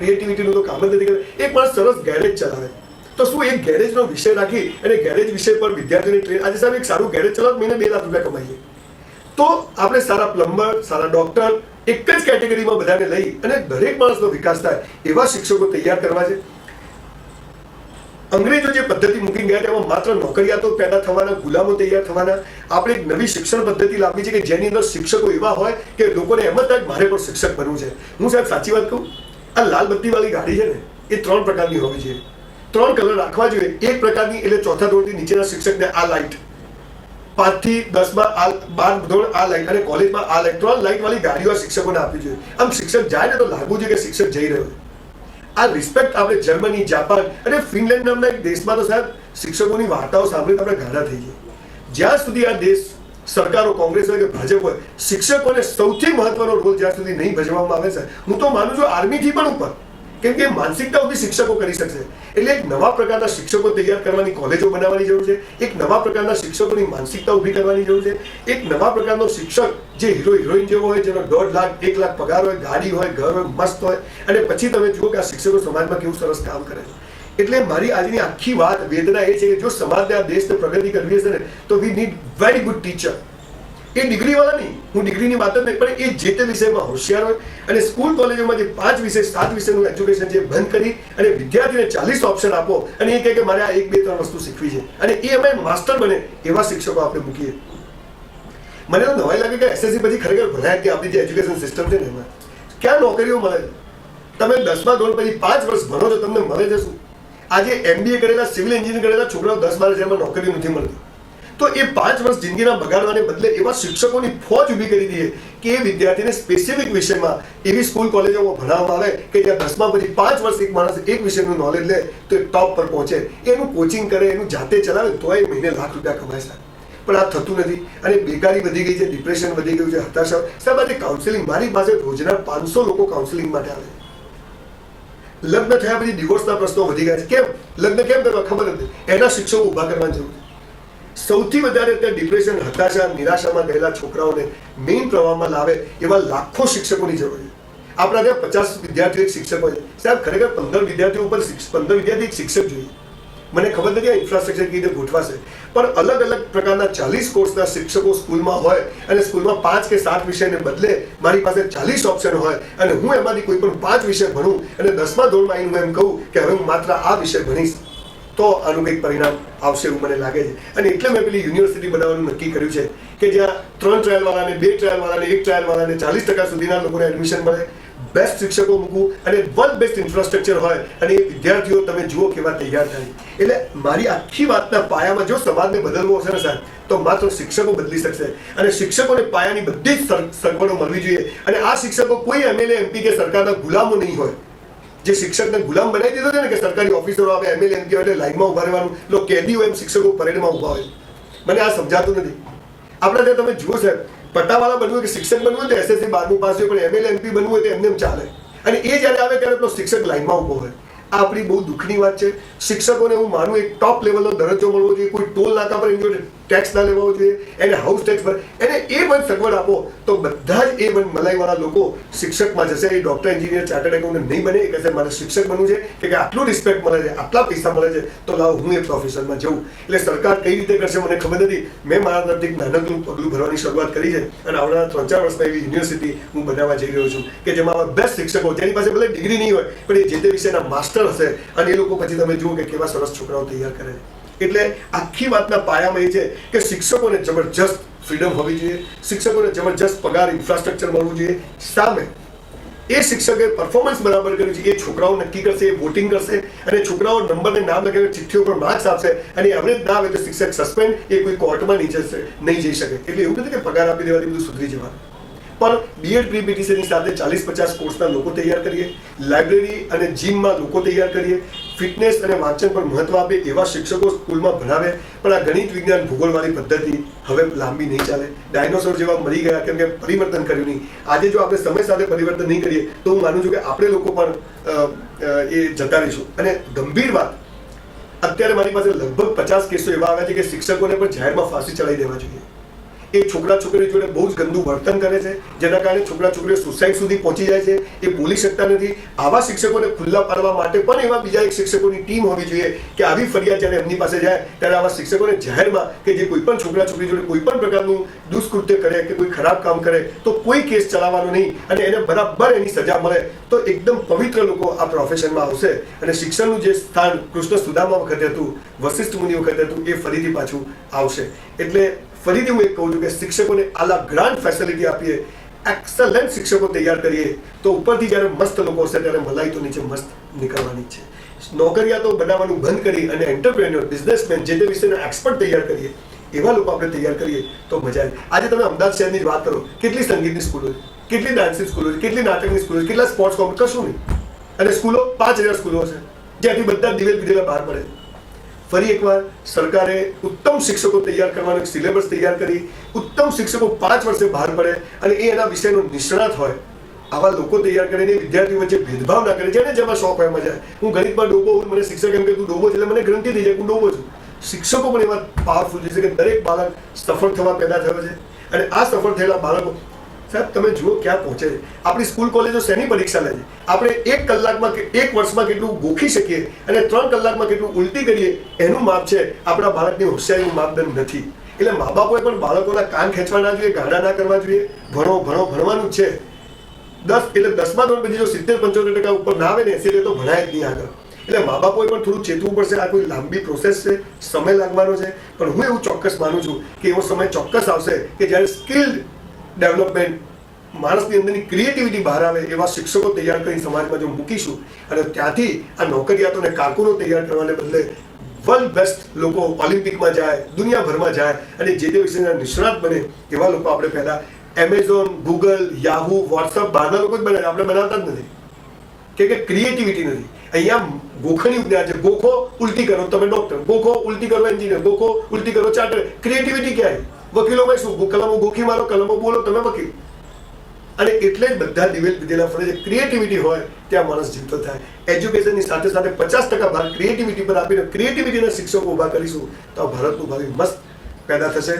ક્રિએટિવિટીનું તો કામ જ નથી કરે। એક માણસ સરસ ગેરેજ ચલાવે તો શું એક ગેરેજનો વિષય રાખી અને ગેરેજ વિષય પર વિદ્યાર્થીઓની ટ્રેન, આજે સાહેબ એક સારું ગેરેજ ચલાવો મહિને 2 લાખ રૂપિયા કમાઈએ, તો આપણે સારા પ્લમ્બર, સારા ડોક્ટર એક જ કેટેગરીમાં બધાને લઈ અને દરેક માણસનો વિકાસ થાય એવા શિક્ષકો તૈયાર કરવા છે। અંગ્રેજો જે પદ્ધતિ મૂકી ગયા તેમાં માત્ર નોકરિયાતો પેદા થવાના, ગુલામો તૈયાર થવાના। આપણે એક નવી શિક્ષણ પદ્ધતિ લાવવી છે કે જેની અંદર શિક્ષકો એવા હોય કે લોકોને એમ જ થાય મારે પણ શિક્ષક બનવું છે। હું સાહેબ સાચી વાત કહું, આ લાલ બત્તી વાળી ગાડી છે ને એ 3 પ્રકારની હોવી જોઈએ, 3 કલર રાખવા જોઈએ। એક પ્રકારની એટલે ચોથા ધોરણથી નીચેના શિક્ષકને આ લાઇટ, 5 થી 10 માં આ, 12 ધોરણ આ લાઇટ અને કોલેજમાં આ લાઇટ, 3 લાઇટ વાળી ગાડીઓ શિક્ષકોને આપવી જોઈએ। આમ શિક્ષક જાય ને તો લાગવું જોઈએ કે શિક્ષક જઈ રહ્યો છે। આ રિસ્પેક્ટ આપણે જર્મની, જાપાન અને ફિનલેન્ડ નામના એક દેશમાં તો સાહેબ શિક્ષકોની વાર્તાઓ સાંભળીને આપણે ગાંડા થઈ જઈએ। જ્યાં સુધી આ દેશ સરકારો, કોંગ્રેસ હોય કે ભાજપ હોય, શિક્ષકોને સૌથી મહત્વનો રોલ જ્યાં સુધી નહીં ભજવવામાં આવે છે, હું તો માનું છું આર્મીથી પણ ઉપર, કેમ કે માનસિકતા ઉભી શિક્ષકો કરી શકશે। એટલે એક નવા પ્રકારના શિક્ષકો તૈયાર કરવાની કોલેજો બનાવવાની જરૂર છે, એક નવા પ્રકારના શિક્ષકોની માનસિકતા ઉભી કરવાની જરૂર છે, એક નવા પ્રકારનો શિક્ષક જે હીરો હિરોઈન જેવો હોય, જેનો 1.5 લાખ 1 લાખ પગાર હોય, ગાડી હોય, ઘર હોય, મસ્ત હોય, અને પછી તમે જુઓ કે આ શિક્ષકો સમાજમાં કેવું સરસ કામ કરે છે। એટલે મારી આજની આખી વાત, વેદના એ છે કે જો સમાજને, આ દેશને પ્રગતિ કરવી હશે ને તો we need very good teacher. A degree વાળા નહીં, હું ડિગ્રીની વાત જ નહીં, પણ એ જે તે વિષયમાં હોશિયાર હોય અને સ્કૂલ કોલેજોમાં જે 5 વિષય 7 વિષયનું એજ્યુકેશન છે બંધ કરી અને વિદ્યાર્થીને 40 ઓપ્શન આપો અને એ કહે કે મારે આ 1 2 3 વસ્તુ શીખવી છે અને એ અમે માસ્ટર બને એવા શિક્ષકો આપણે મૂકીએ। મને તો નવાઈ લાગે કે એસએસસી પછી ખરેખર ભણાય કે આપણી જે એજ્યુકેશન સિસ્ટમ છે ને એમાં ક્યાં નોકરીઓ મળે છે? તમે 10મા ધોરણ પછી 5 વર્ષ ભણો છો, તમને મળે છે શું? આજે MBA કરેલા, સિવિલ એન્જિનિયર કરેલા છોકરાઓ 10-12 હજારમાં નોકરી નથી મળતી, તો એ 5 વર્ષ જિંદગીના બગાડવાને બદલે એવા શિક્ષકોની ફોજ ઊભી કરી દઈએ કે એ વિદ્યાર્થીને સ્પેસિફિક વિષયમાં એવી સ્કૂલ કોલેજોમાં ભણાવવામાં આવે કે જ્યાં 10મા પછી 5 વર્ષ એક માણસ એક વિષયનું નોલેજ લે તો એ ટોપ પર પહોંચે, એનું કોચિંગ કરે, એનું જાતે ચલાવે તો એ મહિને લાખ રૂપિયા કમાય છે। પણ આ થતું નથી અને બેકારી વધી ગઈ છે, ડિપ્રેશન વધી ગયું છે, હતાશા। સાહેબ આજે કાઉન્સેલિંગ, મારી પાસે રોજના 500 લોકો કાઉન્સેલિંગ માટે આવે છે। લગ્ન થયા પછી ડિવોર્સના પ્રશ્નો વધી ગયા છે। કેમ? લગ્ન કેમ કરવા ખબર નથી, એના શિક્ષકો ઊભા કરવાની જરૂર છે। સૌથી વધારે અત્યારે ડિપ્રેશન, હતાશા, નિરાશામાં ગયેલા છોકરાઓને મેઇન પ્રવાહમાં લાવે એવા લાખો શિક્ષકોની જરૂર છે। આપણા ત્યાં 50 વિદ્યાર્થીઓ એક શિક્ષક હોય છે, સાહેબ ખરેખર 15 વિદ્યાર્થીઓ ઉપર 15 વિદ્યાર્થી એક શિક્ષક જોઈએ। મને ખબર નથી આ ઇન્ફ્રાસ્ટ્રક્ચર કેવી રીતે ગોઠવાશે, પણ અલગ અલગ પ્રકારના 40 કોર્સના શિક્ષકો સ્કૂલમાં હોય અને સ્કૂલમાં 5 કે 7 વિષયને બદલે મારી પાસે 40 ઓપ્શન હોય અને હું એમાંથી કોઈ પણ 5 વિષય ભણું અને 10મા ધોરણમાં આવીને હું એમ કહું કે હવે હું માત્ર આ વિષય ભણીશ, તો આનું કંઈક પરિણામ આવશે એવું મને લાગે છે। અને એટલે મેં પેલી યુનિવર્સિટી બનાવવાનું નક્કી કર્યું છે કે જ્યાં 3 ટ્રાયલ વાળાને, 2 ટ્રાયલ વાળાને, 1 ટ્રાયલ વાળાને 40% સુધીના લોકોને એડમિશન મળે, બેસ્ટ શિક્ષકો મૂકવું અને વર્લ્ડ બેસ્ટ ઇન્ફ્રાસ્ટ્રક્ચર હોય અને એ વિદ્યાર્થીઓ તમે જુઓ કેવા તૈયાર થાય। એટલે મારી આખી વાતના પાયામાં જો સમાજને બદલવો હશે ને સાહેબ તો માત્ર શિક્ષકો બદલી શકશે અને શિક્ષકોને પાયાની બધી જ સગવડો મળવી જોઈએ અને આ શિક્ષકો કોઈ MLA, MP કે સરકારના ગુલામો નહીં હોય। જે શિક્ષકને ગુલામ બનાવી દીધો છે ને કે સરકારી ઓફિસરો આવે, MLA, MP એટલે લાઈનમાં ઉભા રહેવાનું, લોકો કેદી હોય એમ શિક્ષકો પરેડમાં ઉભા હોય, મને આ સમજાતું નથી। આપણે ત્યાં તમે જુઓ સાહેબ, પટ્ટાવાળા બનવું હોય કે શિક્ષક બનવું હોય તો SSC 12મું પાસ હોય, પણ MLA, MP બનવું હોય તો એમને ચાલે અને એ જ્યારે આવે ત્યારે પેલો શિક્ષક લાઈનમાં ઉભો હોય। આ આપણી બહુ દુઃખની વાત છે। શિક્ષકોને હું માનું એક ટોપ લેવલનો દરજ્જો મળવો જોઈએ, કોઈ ટોલ નાકા પર એની જોડે ટેક્સ ના લેવો જોઈએ, એને હાઉસ ટેક્સ પર એને A1 સગવડ આપો તો બધા જ A1 મલાઈવાળા લોકો શિક્ષકમાં જશે। એ ડોક્ટર, એન્જિનિયર, ચાર્ટર્ડ એકાઉન્ટન્ટ નહીં બને, એ કહેશે મારે શિક્ષક બનવું છે કે આટલું રિસ્પેક્ટ મળે છે, આટલા પૈસા મળે છે તો લાવો હું એ પ્રોફેશનમાં જઉં। એટલે સરકાર કઈ રીતે કરશે મને ખબર નથી, મેં મારા તરફથી એક નાનકડું પગલું ભરવાની શરૂઆત કરી છે અને આવનારા 3-4 વર્ષમાં એવી યુનિવર્સિટી હું બનાવવા જઈ રહ્યો છું કે જેમાં બેસ્ટ શિક્ષકો, જેની પાસે ભલે ડિગ્રી નહીં હોય પણ એ જે તે વિષયના માસ્ટર હશે અને એ લોકો પછી તમે જુઓ કે કેવા સરસ છોકરાઓ તૈયાર કરે છે। એટલે આખી વાતના પાયામાં એ છે કે શિક્ષકોને જબરજસ્ત ફ્રીડમ હોવી જોઈએ, શિક્ષકોને જબરજસ્ત પગાર, ઇન્ફ્રાસ્ટ્રક્ચર મળવું જોઈએ। સામે એ શિક્ષકે પરફોર્મન્સ બરાબર કર્યું છે, એ છોકરાઓ નક્કી કરશે, એ વોટિંગ કરશે અને છોકરાઓ નંબરને નામ લખે, ચિઠ્ઠીઓ પર માર્ક્સ આપશે અને એવરેજ ના આવે તો શિક્ષક સસ્પેન્ડ, એ કોઈ કોર્ટમાં નહીં જઈ શકે। એટલે એવું નથી કે પગાર આપી દેવાથી બધું સુધરી જવાનું, પણ BEd પ્રી-PTCની સાથે 40-50 કોર્સના લોકો તૈયાર કરીએ, લાઇબ્રેરી અને જીમમાં લોકો તૈયાર કરીએ, ફિટનેસ અને વાંચન પર મહત્વ આપે એવા શિક્ષકો સ્કૂલમાં ભણાવે। પણ આ ગણિત, વિજ્ઞાન, ભૂગોળવાળી પદ્ધતિ હવે લાંબી નહીં ચાલે। ડાયનોસોર જેવા મરી ગયા કેમ કે પરિવર્તન કર્યું નહીં। આજે જો આપણે સમય સાથે પરિવર્તન નહીં કરીએ તો હું માનું છું કે આપણે લોકો પણ એ જતા રહીશું। અને ગંભીર વાત, અત્યારે મારી પાસે લગભગ 50 કેસો એવા આવ્યા છે કે શિક્ષકોને પણ જાહેરમાં ફાંસી ચડાવી દેવા જોઈએ। એ છોકરા છોકરી જોડે બહુ જ ગંદુ વર્તન કરે છે, જેના કારણે છોકરા છોકરીઓ સુસાઇડ સુધી પહોંચી જાય છે, એ બોલી શકતા નથી. આવા શિક્ષકોને ખુલ્લા પાડવા માટે પણ એવા બીજા એક શિક્ષકોની ટીમ હોવી જોઈએ કે આવી ફરિયાદ જ્યારે એમની પાસે જાય ત્યારે આવા શિક્ષકોને જાહેરમાં કે જે કોઈ પણ છોકરા છોકરી જોડે કોઈ પણ પ્રકારનું દુષ્કૃત્ય કરે કે કોઈ ખરાબ કામ કરે તો કોઈ કેસ ચલાવવાનો નહીં અને એને બરાબર એની સજા મળે તો એકદમ પવિત્ર લોકો આ પ્રોફેશનમાં આવશે અને શિક્ષણનું જે સ્થાન કૃષ્ણ સુદામા વખતે હતું, વશિષ્ઠ મુનિ વખતે હતું, એ ફરીથી પાછું આવશે. એટલે ફરીથી હું એક કહું છું કે શિક્ષકોને આલા ગ્રાન્ડ ફેસિલિટી આપીએ, એક્સલન્ટ શિક્ષકો તૈયાર કરીએ તો ઉપરથી જ્યારે મસ્ત લોકો હશે ત્યારે મલાઈ તો નીચે મસ્ત નીકળવાની છે. નોકરિયાતો બનાવવાનું બંધ કરી અને એન્ટરપ્રેન્યોર, બિઝનેસમેન, જે તે વિષયના એક્સપર્ટ તૈયાર કરીએ, એવા લોકો આપણે તૈયાર કરીએ તો મજા આવે. આજે તમે અમદાવાદ શહેરની જ વાત કરો, કેટલી સંગીતની સ્કૂલો છે, કેટલી ડાન્સની સ્કૂલો છે, કેટલી નાટકની સ્કૂલો છે, કેટલા સ્પોર્ટ્સ કોમ્પિટિશન, કશું નહીં. અને સ્કૂલો 5000 સ્કૂલો છે જ્યાંથી બધા દિવેલ પીધેલા બહાર પડે. ફરી એકવાર સરકારે ઉત્તમ શિક્ષકો તૈયાર કરવાનો એક સિલેબસ તૈયાર કરી, ઉત્તમ શિક્ષકો 5 વર્ષે બહાર પડે અને એ એના વિષયનો નિષ્ણાત હોય, આવા લોકો તૈયાર કરીને વિદ્યાર્થીઓ વચ્ચે ભેદભાવ ના કરે. જેને જેમાં શોખ હોય મજા. હું ગણિતમાં ડોબો હું, મને શિક્ષક એમ કે તું ડોબો છે એટલે મને ગ્રંથિ થઈ જાય હું ડોબો છું. શિક્ષકો પણ એવા પાવરફુલ છે કે દરેક બાળક સફળ થવા પેદા થયો છે અને આ સફળ થયેલા બાળકો, સાહેબ તમે જુઓ ક્યાં પહોંચે છે. આપણી સ્કૂલ કોલેજો શેની પરીક્ષા લે છે? આપણે 1 કલાકમાં કે 1 વર્ષમાં કેટલું ગોખી શકીએ અને 3 કલાકમાં કેટલું ઉલટી કરીએ એનું માપ છે, આપણા બાળકની હોશિયારીનું માપદંડ નથી. એટલે મા બાપોએ પણ બાળકોના કાન ખેંચવા ના જોઈએ, ગાડા ના કરવા જોઈએ. ભણો ભણો ભણવાનું છે. 10મા ધોરણ પછી જો 70-75% ઉપર ના આવે ને 80 તો ભણાય જ નહીં આગળ. એટલે મા બાપોએ પણ થોડું ચેતવું પડશે. આ કોઈ લાંબી પ્રોસેસ છે, સમય લાગવાનો છે, પણ હું એવું ચોક્કસ માનું છું કે એવો સમય ચોક્કસ આવશે કે જ્યારે સ્કિલ્ડ ડેવલપમેન્ટ, માણસની અંદરની ક્રિએટિવિટી બહાર આવે એવા શિક્ષકો તૈયાર કરી સમાજમાં જો મૂકીશું અને ત્યાંથી આ નોકરિયાતોને કારકુનો તૈયાર કરવાને બદલે વર્લ્ડ બેસ્ટ લોકો ઓલિમ્પિકમાં જાય, દુનિયાભરમાં જાય અને જે તે વિષયના નિષ્ણાત બને એવા લોકો આપણે પહેલા એમેઝોન, ગૂગલ, યાહુ, વોટ્સઅપ બહારના લોકો જ બનાવે, આપણે બનાવતા જ નથી કે ક્રિએટિવિટી નથી. અહીંયા ગોખણી ઉપજ્યા છે. ગોખો ઉલટી કરો તમે ડોક્ટર, ગોખો ઉલટી કરો એન્જિનિયર, ગોખો ઉલટી કરો ચાર્ટર. ક્રિએટિવિટી ક્યાં? વકીલોમાં શું? કલમો ગોખી મારો, કલમો બોલો, તમે વકીલ. અને એટલે જ બધા દિવેલ પીધેલા ફરે છે. ક્રિએટિવિટી હોય ત્યાં માણસ જીવતો થાય. એજ્યુકેશનની સાથે સાથે 50% ભાર ક્રિએટિવિટી પર આપીને ક્રિએટિવિટીના શિક્ષકો ઊભા કરીશું તો ભારતનું ભાવિ મસ્ત પેદા થશે.